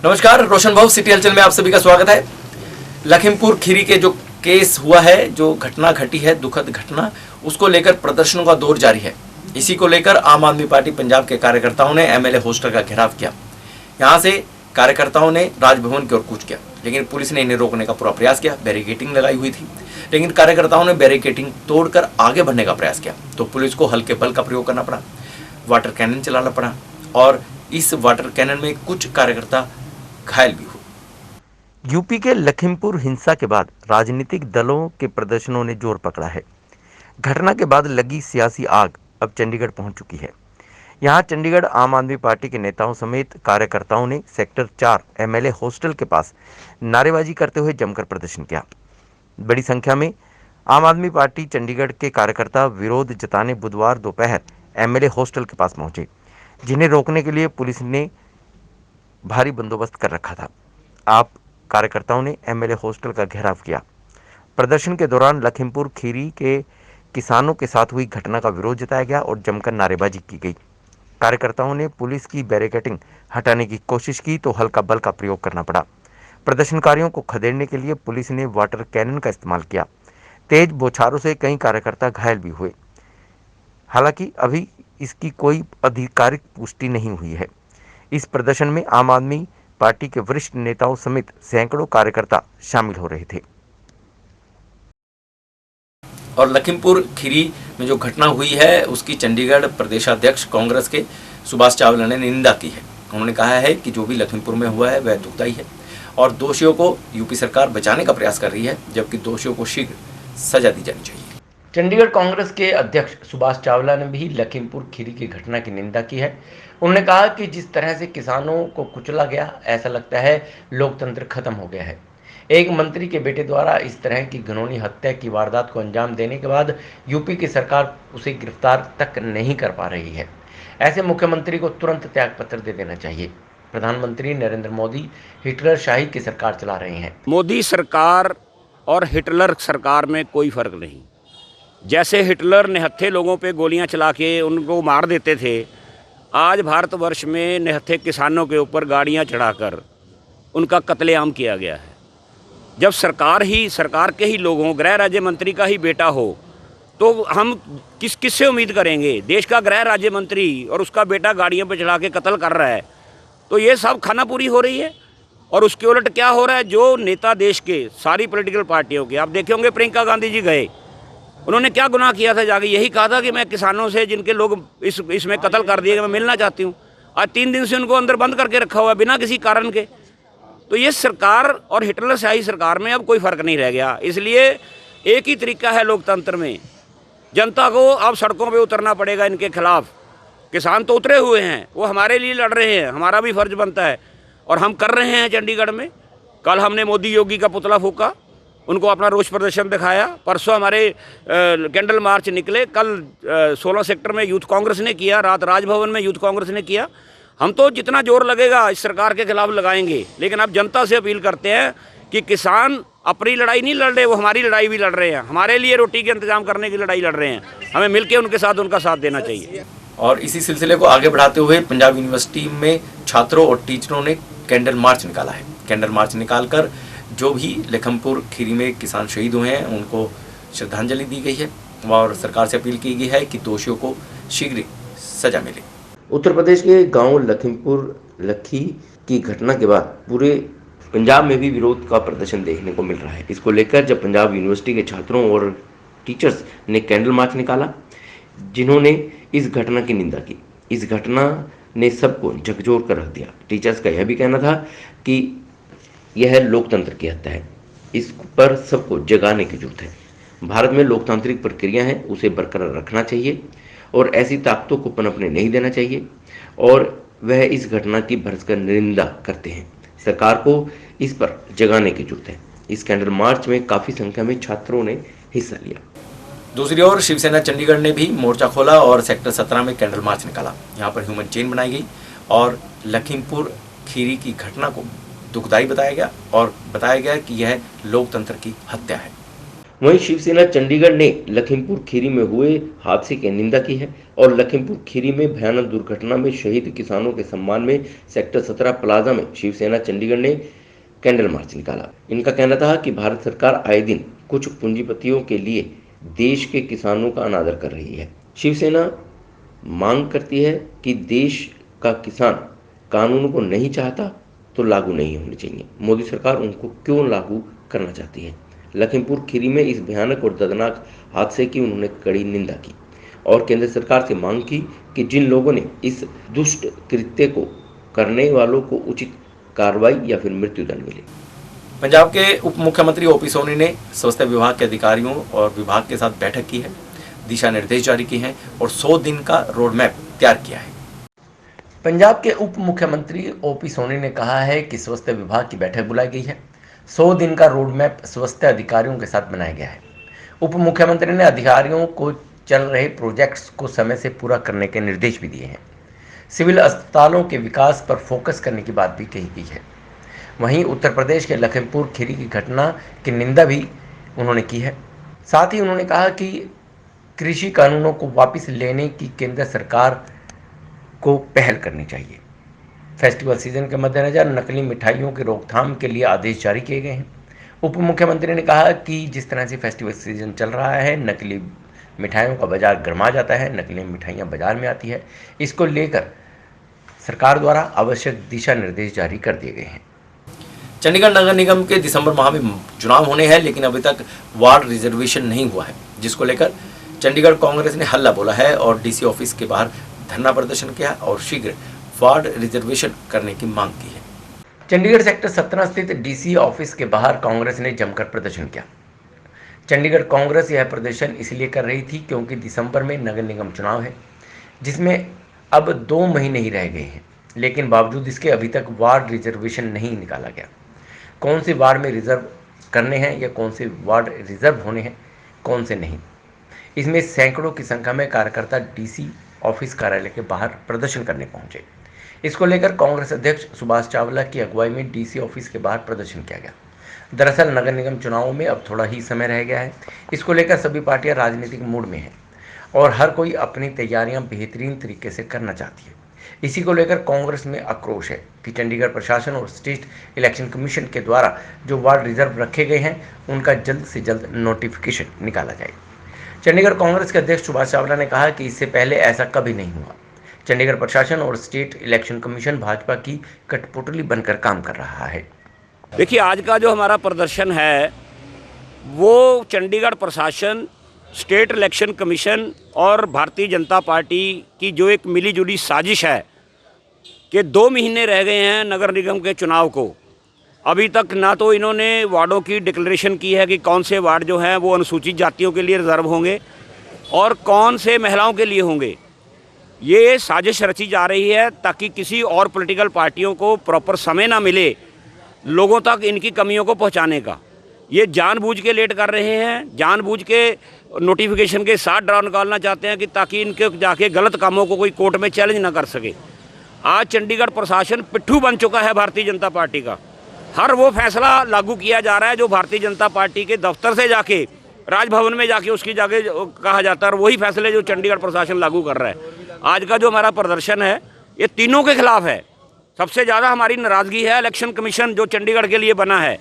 नमस्कार, रोशन भाव सिटी हलचल में आप सभी का स्वागत है। लखीमपुर खीरी के जो केस हुआ है, जो घटना घटी है, दुखद घटना, उसको लेकर प्रदर्शनों का दौर जारी है। इसी को लेकर आम आदमी पार्टी पंजाब के कार्यकर्ताओं ने एमएलए हॉस्टल का घेराव किया। यहां से कार्यकर्ताओं ने राजभवन की ओर कूच किया, लेकिन पुलिस ने इन्हें रोकने का पूरा प्रयास किया। बैरिकेडिंग लगाई हुई थी, लेकिन कार्यकर्ताओं ने बैरिकेडिंग तोड़कर आगे बढ़ने का प्रयास किया तो पुलिस को हल्के बल का प्रयोग करना पड़ा, वाटर कैनन चलाना पड़ा और इस वाटर कैनन में कुछ कार्यकर्ता घायल भी हुए। यूपी के लखीमपुर हिंसा के बाद राजनीतिक दलों के प्रदर्शनों ने जोर पकड़ा है। घटना के बाद लगी सियासी आग अब चंडीगढ़ पहुंच चुकी है। यहां चंडीगढ़ आम आदमी पार्टी के नेताओं समेत कार्यकर्ताओं ने सेक्टर 4 एमएलए हॉस्टल के पास नारेबाजी करते हुए जमकर प्रदर्शन किया। बड़ी संख्या में आम आदमी पार्टी चंडीगढ़ के कार्यकर्ता विरोध जताने बुधवार दोपहर एमएलए हॉस्टल के पास पहुंचे, जिन्हें रोकने के लिए पुलिस ने भारी बंदोबस्त कर रखा था। आप कार्यकर्ताओं ने एमएलए हॉस्टल का घेराव किया। प्रदर्शन के दौरान लखीमपुर खीरी के किसानों के साथ हुई घटना का विरोध जताया गया और जमकर नारेबाजी की गई। कार्यकर्ताओं ने पुलिस की बैरिकेडिंग हटाने की कोशिश की तो हल्का बल का प्रयोग करना पड़ा। प्रदर्शनकारियों को खदेड़ने के लिए पुलिस ने वाटर कैनन का इस्तेमाल किया। तेज बौछारों से कई कार्यकर्ता घायल भी हुए। हालांकि अभी इसकी कोई आधिकारिक पुष्टि नहीं हुई है। इस प्रदर्शन में आम आदमी पार्टी के वरिष्ठ नेताओं समेत सैकड़ों कार्यकर्ता शामिल हो रहे थे। और लखीमपुर खीरी में जो घटना हुई है उसकी चंडीगढ़ प्रदेशाध्यक्ष कांग्रेस के सुभाष चावला ने निंदा की है। उन्होंने कहा है कि जो भी लखीमपुर में हुआ है वह दुखदायी है और दोषियों को यूपी सरकार बचाने का प्रयास कर रही है, जबकि दोषियों को शीघ्र सजा दी जानी चाहिए। चंडीगढ़ कांग्रेस के अध्यक्ष सुभाष चावला ने भी लखीमपुर खीरी की घटना की निंदा की है। उन्होंने कहा कि जिस तरह से किसानों को कुचला गया, ऐसा लगता है लोकतंत्र खत्म हो गया है। एक मंत्री के बेटे द्वारा इस तरह की घिनौनी हत्या की वारदात को अंजाम देने के बाद यूपी की सरकार उसे गिरफ्तार तक नहीं कर पा रही है। ऐसे मुख्यमंत्री को तुरंत त्यागपत्र दे देना चाहिए। प्रधानमंत्री नरेंद्र मोदी हिटलर शाही की सरकार चला रहे हैं। मोदी सरकार और हिटलर सरकार में कोई फर्क नहीं। जैसे हिटलर निहत्थे लोगों पे गोलियां चला के उनको मार देते थे, आज भारतवर्ष में निहत्थे किसानों के ऊपर गाड़ियां चढ़ाकर उनका कत्लेआम किया गया है। जब सरकार के ही लोग हों, गृह राज्य मंत्री का ही बेटा हो, तो हम किससे उम्मीद करेंगे? देश का गृह राज्य मंत्री और उसका बेटा गाड़ियों पर चढ़ा के कत्ल कर रहा है, तो ये सब खानापूरी हो रही है। और उसके उलट क्या हो रहा है? जो नेता देश के सारी पॉलिटिकल पार्टियों के, आप देखे होंगे प्रियंका गांधी जी गए, उन्होंने क्या गुनाह किया था? जाके यही कहा था कि मैं किसानों से जिनके लोग इसमें कत्ल कर दिए, मैं मिलना चाहती हूँ। आज 3 दिन से उनको अंदर बंद करके रखा हुआ है बिना किसी कारण के। तो ये सरकार और हिटलर शाही सरकार में अब कोई फर्क नहीं रह गया। इसलिए एक ही तरीका है लोकतंत्र में, जनता को अब सड़कों पे उतरना पड़ेगा इनके खिलाफ। किसान तो उतरे हुए हैं, वो हमारे लिए लड़ रहे हैं, हमारा भी फर्ज बनता है और हम कर रहे हैं। चंडीगढ़ में कल हमने मोदी योगी का पुतला फूका, उनको अपना रोष प्रदर्शन दिखाया। परसों हमारे कैंडल मार्च निकले, कल 16 सेक्टर में यूथ कांग्रेस ने किया, रात राजभवन में यूथ कांग्रेस ने किया। हम तो जितना जोर लगेगा इस सरकार के खिलाफ लगाएंगे, लेकिन अब जनता से अपील करते हैं कि किसान अपनी लड़ाई नहीं लड़ रहे, वो हमारी लड़ाई भी लड़ रहे हैं। हमारे लिए रोटी के इंतजाम करने की लड़ाई लड़ रहे हैं, हमें मिलकर उनके साथ उनका साथ देना चाहिए। और इसी सिलसिले को आगे बढ़ाते हुए पंजाब यूनिवर्सिटी में छात्रों और टीचरों ने कैंडल मार्च निकाला है। कैंडल मार्च निकालकर जो भी लखीमपुर खीरी में किसान शहीद हुए हैं उनको श्रद्धांजलि दी गई है और सरकार से अपील की गई है कि दोषियों को शीघ्र सजा मिले। उत्तर प्रदेश के गांव लखीमपुर लखी की घटना के बाद पूरे पंजाब में भी विरोध का प्रदर्शन देखने को मिल रहा है। इसको लेकर जब पंजाब यूनिवर्सिटी के छात्रों और टीचर्स ने कैंडल मार्च निकाला, जिन्होंने इस घटना की निंदा की। इस घटना ने सबको झकझोर कर रख दिया। टीचर्स का यह भी कहना था कि यह लोकतंत्र की हत्या है, इस पर सबको जगाने की जरूरत है। भारत में लोकतांत्रिक प्रक्रिया है, उसे बरकरार रखना चाहिए और ऐसी ताकतों को पनपने नहीं देना चाहिए। और वह इस घटना की भरसकर निंदा करते हैं। सरकार को इस पर जगाने की जरूरत है। इस कैंडल मार्च में काफ़ी संख्या में छात्रों ने हिस्सा लिया। दूसरी ओर शिवसेना चंडीगढ़ ने भी मोर्चा खोला और सेक्टर 17 में कैंडल मार्च निकाला। यहाँ पर ह्यूमन चेन बनाई गई और लखीमपुर खीरी की घटना को दुखदायी बताया गया और बताया गया कि यह लोकतंत्र की हत्या है। वहीं शिवसेना चंडीगढ़ ने लखीमपुर खीरी में हुए हादसे की निंदा की है और लखीमपुर खीरी में भयानक दुर्घटना में शहीद किसानों के सम्मान में सेक्टर 17 प्लाजा में शिवसेना चंडीगढ़ ने कैंडल मार्च निकाला। इनका कहना था कि भारत सरकार आए दिन कुछ पूंजीपतियों के लिए देश के किसानों का अनादर कर रही है। शिवसेना मांग करती है कि देश का किसान कानून को नहीं चाहता तो लागू नहीं होने चाहिए। मोदी सरकार उनको क्यों लागू करना चाहती है। लखीमपुर खीरी में इस भयानक और दर्दनाक हादसे की उन्होंने कड़ी निंदा की और केंद्र सरकार से मांग की कि जिन लोगों ने इस दुष्ट कृत्य को करने वालों को उचित कार्रवाई या फिर मृत्युदंड मिले। पंजाब के उप मुख्यमंत्री ओपी सोनी ने स्वास्थ्य विभाग के अधिकारियों और विभाग के साथ बैठक की है, दिशा निर्देश जारी किए हैं और 100 दिन का रोड मैप तैयार किया है। पंजाब के उप मुख्यमंत्री ओपी सोनी ने कहा है कि स्वास्थ्य विभाग की बैठक बुलाई गई है। 100 दिन का रोड मैप स्वास्थ्य अधिकारियों के साथ बनाया गया है। उप मुख्यमंत्री ने अधिकारियों को चल रहे प्रोजेक्ट्स को समय से पूरा करने के निर्देश भी दिए हैं। सिविल अस्पतालों के विकास पर फोकस करने की बात भी कही गई है। वहीं उत्तर प्रदेश के लखीमपुर खीरी की घटना की निंदा भी उन्होंने की है। साथ ही उन्होंने कहा कि कृषि कानूनों को वापस लेने की केंद्र सरकार को पहल करनी चाहिए। फेस्टिवल सीजन के मद्देनजर नकली मिठाइयों की रोकथाम के लिए आदेश जारी किए गए हैं। उप मुख्यमंत्री ने कहा कि जिस तरह से फेस्टिवल सीजन चल रहा है, नकली मिठाइयों का बाजार गर्मा जाता है, नकली मिठाइयाँ बाजार में आती है। इसको लेकर सरकार द्वारा आवश्यक दिशा निर्देश जारी कर दिए गए हैं। चंडीगढ़ नगर निगम के दिसंबर माह में चुनाव होने हैं, लेकिन अभी तक वार्ड रिजर्वेशन नहीं हुआ है, जिसको लेकर चंडीगढ़ कांग्रेस ने हल्ला बोला है और डीसी ऑफिस के बाहर धरना प्रदर्शन किया और शीघ्र वार्ड रिजर्वेशन करने की मांग की है। चंडीगढ़ सेक्टर 17 स्थित डीसी ऑफिस के बाहर कांग्रेस ने जमकर प्रदर्शन किया। चंडीगढ़ कांग्रेस यह प्रदर्शन इसलिए कर रही थी क्योंकि दिसंबर में नगर निगम चुनाव है, जिसमें अब 2 महीने ही रह गए हैं, लेकिन बावजूद इसके अभी तक वार्ड रिजर्वेशन नहीं निकाला गया। कौन से वार्ड में रिजर्व करने हैं या कौन से वार्ड रिजर्व होने हैं, कौन से नहीं, इसमें सैकड़ों की संख्या में कार्यकर्ता डीसी ऑफिस कार्यालय के बाहर प्रदर्शन करने पहुंचे। इसको लेकर कांग्रेस अध्यक्ष सुभाष चावला की अगुवाई में डीसी ऑफिस के बाहर प्रदर्शन किया गया। दरअसल नगर निगम चुनावों में अब थोड़ा ही समय रह गया है। इसको लेकर सभी पार्टियां राजनीतिक मूड में हैं और हर कोई अपनी तैयारियां बेहतरीन तरीके से करना चाहती है। इसी को लेकर कांग्रेस में आक्रोश है कि चंडीगढ़ प्रशासन और स्टेट इलेक्शन कमीशन के द्वारा जो वार्ड रिजर्व रखे गए हैं, उनका जल्द से जल्द नोटिफिकेशन निकाला जाए। चंडीगढ़ कांग्रेस के अध्यक्ष सुभाष चावला ने कहा कि इससे पहले ऐसा कभी नहीं हुआ। चंडीगढ़ प्रशासन और स्टेट इलेक्शन कमीशन भाजपा की कठपुतली बनकर काम कर रहा है। देखिए, आज का जो हमारा प्रदर्शन है वो चंडीगढ़ प्रशासन, स्टेट इलेक्शन कमीशन और भारतीय जनता पार्टी की जो एक मिलीजुली साजिश है कि 2 महीने रह गए हैं नगर निगम के चुनाव को। अभी तक ना तो इन्होंने वार्डों की डिक्लेरेशन की है कि कौन से वार्ड जो हैं वो अनुसूचित जातियों के लिए रिजर्व होंगे और कौन से महिलाओं के लिए होंगे। ये साजिश रची जा रही है ताकि किसी और पॉलिटिकल पार्टियों को प्रॉपर समय ना मिले लोगों तक इनकी कमियों को पहुंचाने का। ये जानबूझ के लेट कर रहे हैं, जानबूझ के नोटिफिकेशन के साथ ड्रा निकालना चाहते हैं कि ताकि इनके जाके गलत कामों को कोई कोर्ट में चैलेंज ना कर सके। आज चंडीगढ़ प्रशासन पिट्ठू बन चुका है भारतीय जनता पार्टी का। हर वो फैसला लागू किया जा रहा है जो भारतीय जनता पार्टी के दफ्तर से जाके राजभवन में जाके उसकी जाके कहा जाता है, और वही फैसले जो चंडीगढ़ प्रशासन लागू कर रहा है। आज का जो हमारा प्रदर्शन है ये तीनों के खिलाफ है। सबसे ज़्यादा हमारी नाराज़गी है इलेक्शन कमीशन जो चंडीगढ़ के लिए बना है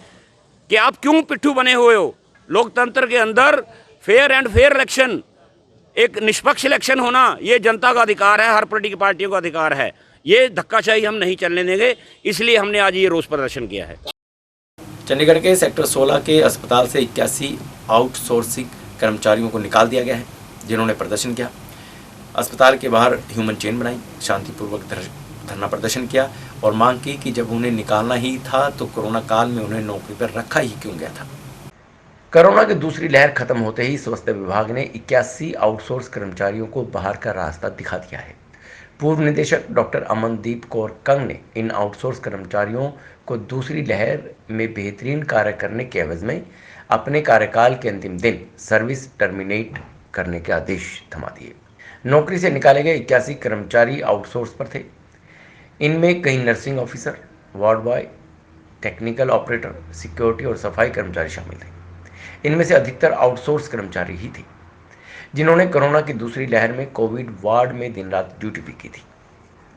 कि आप क्यों पिट्ठू बने हुए हो। लोकतंत्र के अंदर फेयर एंड फेयर इलेक्शन, एक निष्पक्ष इलेक्शन होना ये जनता का अधिकार है, हर पॉलिटिकल पार्टियों का अधिकार है। ये धक्काशाही हम नहीं चलने देंगे, इसलिए हमने आज ये रोष प्रदर्शन किया है। चंडीगढ़ के सेक्टर 16 के अस्पताल से 81 आउटसोर्सिंग कर्मचारियों को निकाल दिया गया है, जिन्होंने प्रदर्शन किया। अस्पताल के बाहर ह्यूमन चेन बनाई, शांतिपूर्वक धरना प्रदर्शन किया और मांग की कि जब उन्हें निकालना ही था तो कोरोना काल में उन्हें नौकरी पर रखा ही क्यों गया था। कोरोना की दूसरी लहर खत्म होते ही स्वास्थ्य विभाग ने 81 आउटसोर्स कर्मचारियों को बाहर का रास्ता दिखा दिया है। पूर्व निदेशक डॉक्टर अमनदीप कौर कंग ने इन आउटसोर्स कर्मचारियों को दूसरी लहर में बेहतरीन कार्य करने के एवज में अपने कार्यकाल के अंतिम दिन सर्विस टर्मिनेट करने के आदेश थमा दिए। नौकरी से निकाले गए 81 कर्मचारी आउटसोर्स पर थे। इनमें कई nursing officer, ward boy, technical operator, security और सफाई कर्मचारी शामिल थे। इनमें से अधिकतर आउटसोर्स कर्मचारी ही थे। जिन्होंने कोरोना की दूसरी लहर में कोविड वार्ड में दिन रात ड्यूटी भी की थी।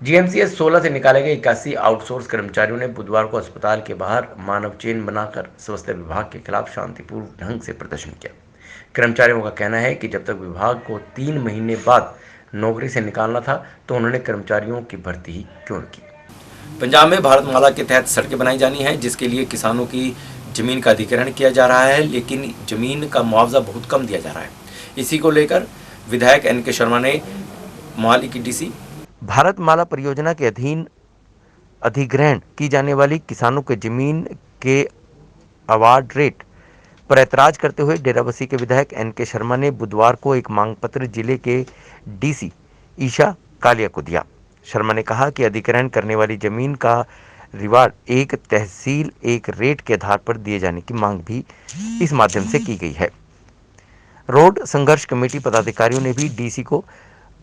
जीएमसीएच 16 से निकाले गए 81 आउटसोर्स कर्मचारियों ने बुधवार को अस्पताल के बाहर मानव चेन बनाकर स्वास्थ्य विभाग के खिलाफ शांतिपूर्ण ढंग से प्रदर्शन किया। कर्मचारियों का कहना है कि जब तक विभाग को 3 महीने बाद नौकरी से निकालना था तो उन्होंने कर्मचारियों की भर्ती ही क्यों न की। पंजाब में भारतमाला के तहत सड़कें बनाई जानी है, जिसके लिए किसानों की जमीन का अधिग्रहण किया जा रहा है, लेकिन जमीन का मुआवजा बहुत कम दिया जा रहा है। इसी को लेकर विधायक एनके शर्मा ने मोहाली की डीसी भारतमाला परियोजना के अधीन अधिग्रहण की जाने वाली किसानों के जमीन के अवार्ड रेट पर ऐतराज करते हुए डेराबस्सी के विधायक एनके शर्मा ने बुधवार को एक मांग पत्र जिले के डीसी ईशा कालिया को दिया। शर्मा ने कहा कि अधिग्रहण करने वाली जमीन का रिवार्ड एक तहसील एक रेट के आधार पर दिए जाने की मांग भी इस माध्यम से की गई है। रोड संघर्ष कमेटी पदाधिकारियों ने भी डीसी को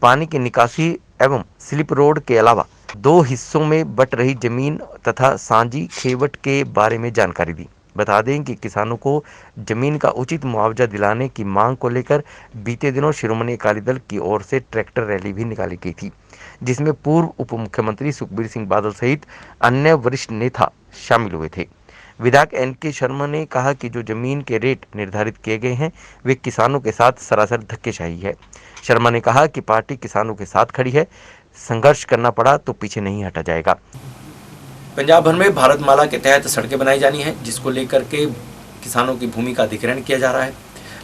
पानी की निकासी एवं स्लिप रोड के अलावा 2 हिस्सों में बट रही जमीन तथा सांझी खेवट के बारे में जानकारी दी। बता दें कि किसानों को जमीन का उचित मुआवजा दिलाने की मांग को लेकर बीते दिनों शिरोमणि अकाली दल की ओर से ट्रैक्टर रैली भी निकाली गई थी, जिसमें पूर्व उप मुख्यमंत्री सुखबीर सिंह बादल सहित अन्य वरिष्ठ नेता शामिल हुए थे। विधायक एनके शर्मा ने कहा कि जो जमीन के रेट निर्धारित किए गए हैं वे किसानों के साथ सरासर धक्केशाही है। शर्मा ने कहा कि पार्टी किसानों के साथ खड़ी है, संघर्ष करना पड़ा तो पीछे नहीं हटा जाएगा। पंजाब भर में भारतमाला के तहत सड़कें बनाई जानी है, जिसको लेकर के किसानों की भूमि का अधिग्रहण किया जा रहा है,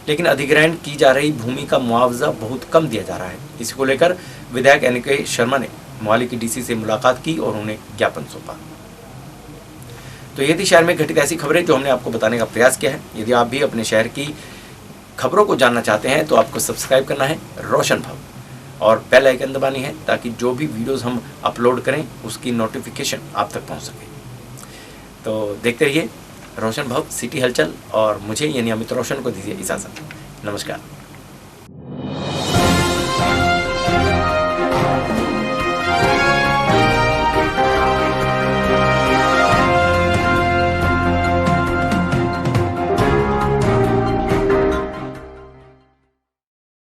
लेकिन अधिग्रहण की जा रही भूमि का मुआवजा बहुत कम दिया जा रहा है। इसी को लेकर विधायक एनके शर्मा ने मोहाली की डीसी से मुलाकात की और उन्हें ज्ञापन सौंपा। तो ये थी शहर में घटित ऐसी खबरें जो हमने आपको बताने का प्रयास किया है। यदि आप भी अपने शहर की खबरों को जानना चाहते हैं तो आपको सब्सक्राइब करना है रोशन भव और बेल आइकन दबानी है, ताकि जो भी वीडियोस हम अपलोड करें उसकी नोटिफिकेशन आप तक पहुंच सके। तो देखते रहिए रोशन भव सिटी हलचल, और मुझे यानी अमित रोशन को दीजिए इजाज़त। नमस्कार।